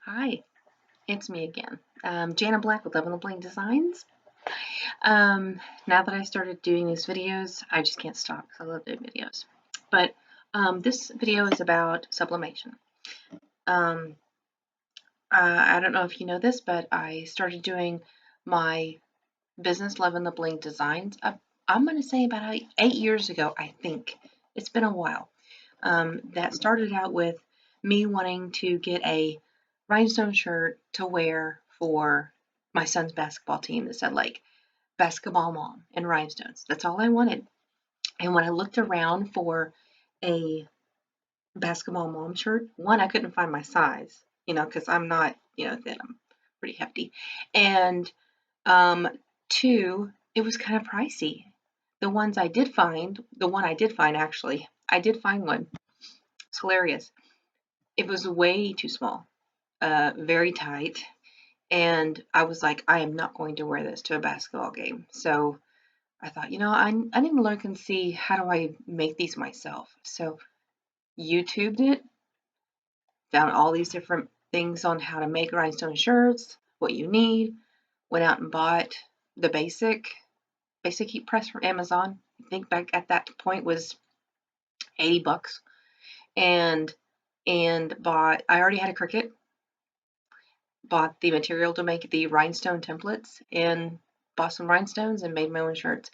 Hi, it's me again. Jana Black with Lovin Bling Designs. Now that I started doing these videos, I just can't stop because I love doing videos. But this video is about sublimation. Um, I don't know if you know this, but I started doing my business Lovin the Bling Designs. I'm going to say about 8 years ago, I think. It's been a while. That started out with me wanting to get a rhinestone shirt to wear for my son's basketball team that said like basketball mom and rhinestones. That's all I wanted. And when I looked around for a basketball mom shirt, one, I couldn't find my size, because I'm not, thin, I'm pretty hefty. And two, it was kind of pricey. The one I did find actually, I did find one. It's hilarious. It was way too small, very tight, and I was like, I am not going to wear this to a basketball game. So I thought, I need to look and see how do I make these myself. So YouTubed it, found all these different things on how to make rhinestone shirts, what you need, went out and bought the basic heat press from Amazon. I think back at that point was $80, and bought. I already had a Cricut. Bought the material to make the rhinestone templates and bought some rhinestones and made my own shirts.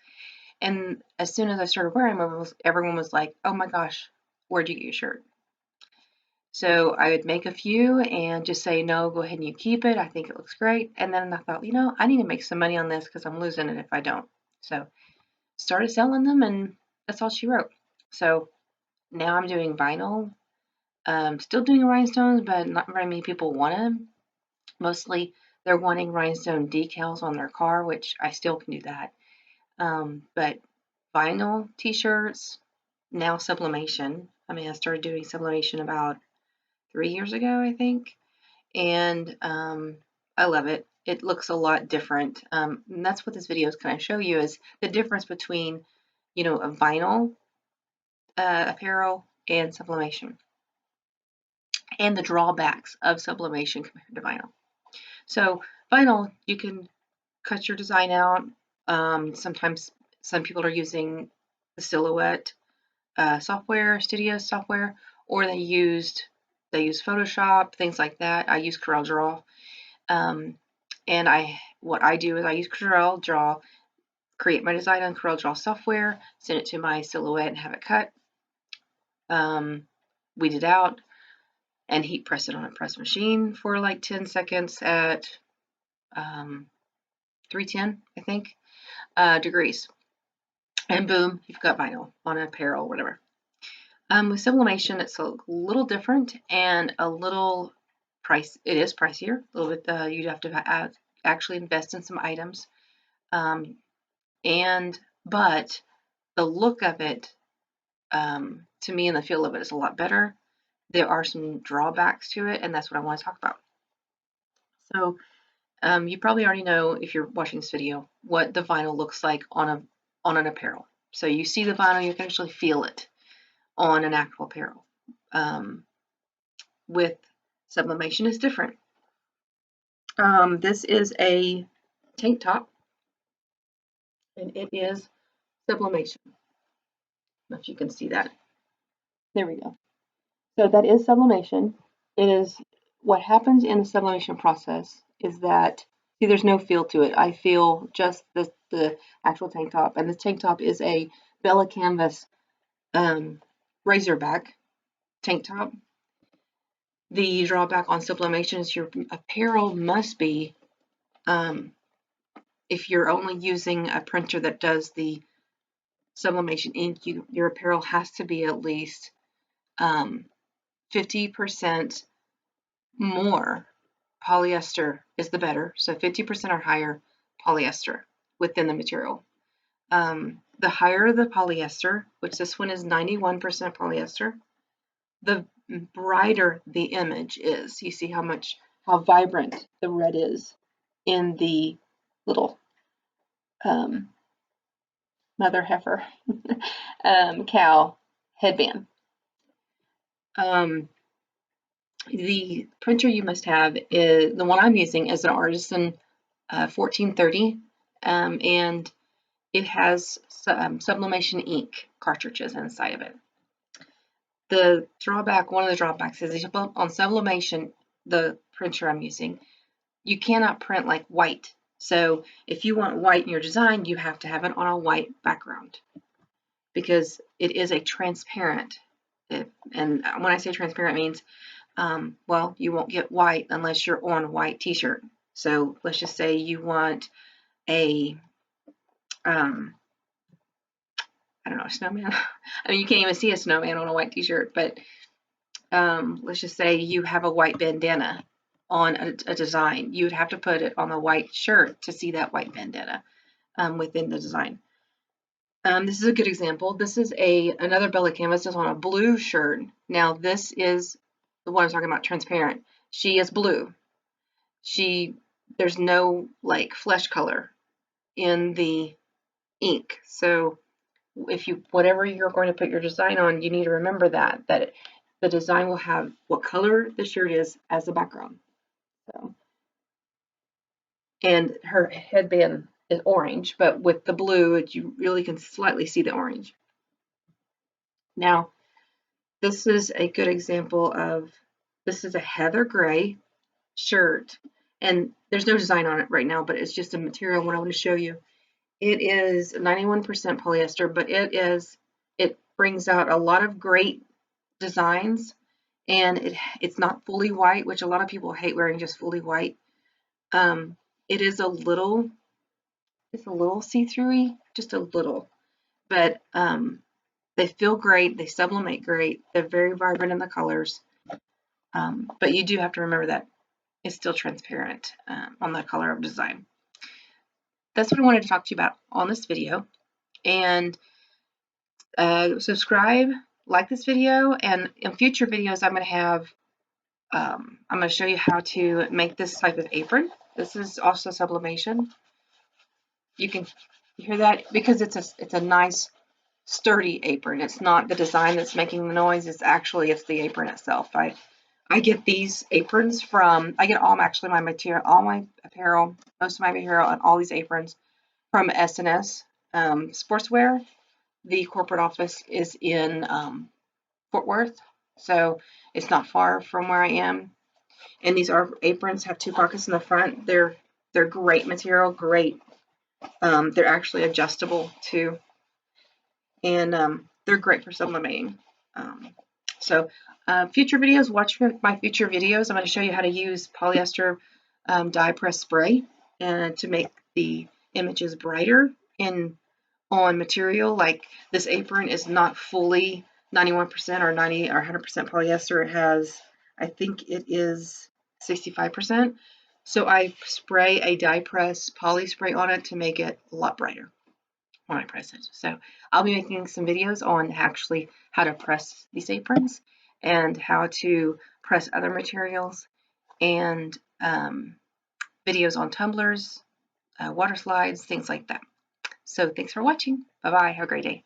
And as soon as I started wearing them, everyone was like, "Oh my gosh, where'd you get your shirt?" So I would make a few and just say, "No, go ahead and you keep it. I think it looks great." And then I thought, I need to make some money on this because I'm losing it if I don't. So started selling them, and that's all she wrote. So now I'm doing vinyl. Still doing rhinestones, but not very many people want them. Mostly they're wanting rhinestone decals on their car, which I still can do that. But vinyl t-shirts, now sublimation. I started doing sublimation about 3 years ago, I think. And I love it. It looks a lot different. And that's what this video is going to show you is the difference between, a vinyl apparel and sublimation, and the drawbacks of sublimation compared to vinyl. So vinyl, you can cut your design out. Sometimes some people are using the Silhouette studio software, or they use Photoshop, things like that. I use Corel Draw. And what I do is I use Corel Draw, create my design on Corel Draw software, send it to my Silhouette and have it cut, weed it out, and heat press it on a press machine for like 10 seconds at 310, I think, degrees. And boom, you've got vinyl on apparel, whatever. With sublimation, it's a little different and a little it is pricier, a little bit. You'd have to actually invest in some items. But the look of it, to me, and the feel of it is a lot better. There are some drawbacks to it, and that's what I want to talk about. So you probably already know, if you're watching this video, what the vinyl looks like on an apparel. So you see the vinyl, you can actually feel it on an actual apparel. With sublimation is different. This is a tank top, and it is sublimation. I don't know if you can see that. There we go. So that is sublimation. It is what happens in the sublimation process is that, see, there's no feel to it. I feel just the actual tank top, and this tank top is a Bella Canvas Razorback tank top. The drawback on sublimation is your apparel must be, if you're only using a printer that does the sublimation ink, your apparel has to be at least 50% more polyester is the better. So 50% or higher polyester within the material. The higher the polyester, which this one is 91% polyester, the brighter the image is. You see how vibrant the red is in the little mother heifer cow headband. The printer you must have is the one I'm using is an Artisan 1430, and it has sublimation ink cartridges inside of it. One of the drawbacks is on sublimation, the printer I'm using, you cannot print like white. So if you want white in your design, you have to have it on a white background because it is a transparent. And when I say transparent, it means well, you won't get white unless you're on a white t-shirt. So let's just say you want a I don't know, a snowman. I mean, you can't even see a snowman on a white t-shirt, but let's just say you have a white bandana on a design. You would have to put it on the white shirt to see that white bandana within the design. This is a good example. This is another Bella canvas is on a blue shirt. Now this is the one I'm talking about, transparent. She is blue. There's no like flesh color in the ink. So whatever you're going to put your design on, you need to remember that the design will have what color the shirt is as the background. So, and her headband is orange, but with the blue, you really can slightly see the orange. Now, this is a good example of, this is a heather gray shirt, and there's no design on it right now, but it's just a material what I want to show you. It is 91% polyester, but it brings out a lot of great designs, and it's not fully white, which a lot of people hate wearing just fully white. It is it's a little see-through-y, just a little, but they feel great, they sublimate great, they're very vibrant in the colors, but you do have to remember that it's still transparent on the color of design. That's what I wanted to talk to you about on this video, and subscribe, like this video, and in future videos I'm going to show you how to make this type of apron. This is also sublimation. You can hear that because it's a nice sturdy apron. It's not the design that's making the noise. It's the apron itself. I get these aprons I get all my material, all my apparel, most of my material, and all these aprons from S&S Sportsware. The corporate office is in Fort Worth, so it's not far from where I am. And these aprons have 2 pockets in the front. They're great material, great. They're actually adjustable too, and they're great for sublimating. So future videos, watch my future videos. I'm going to show you how to use polyester dye press spray and to make the images brighter on material. Like this apron is not fully 91% or 90 or 100% polyester. It has, I think it is 65%. So I spray a dye press poly spray on it to make it a lot brighter when I press it. So I'll be making some videos on actually how to press these aprons and how to press other materials, and videos on tumblers, water slides, things like that. So thanks for watching. Bye-bye. Have a great day.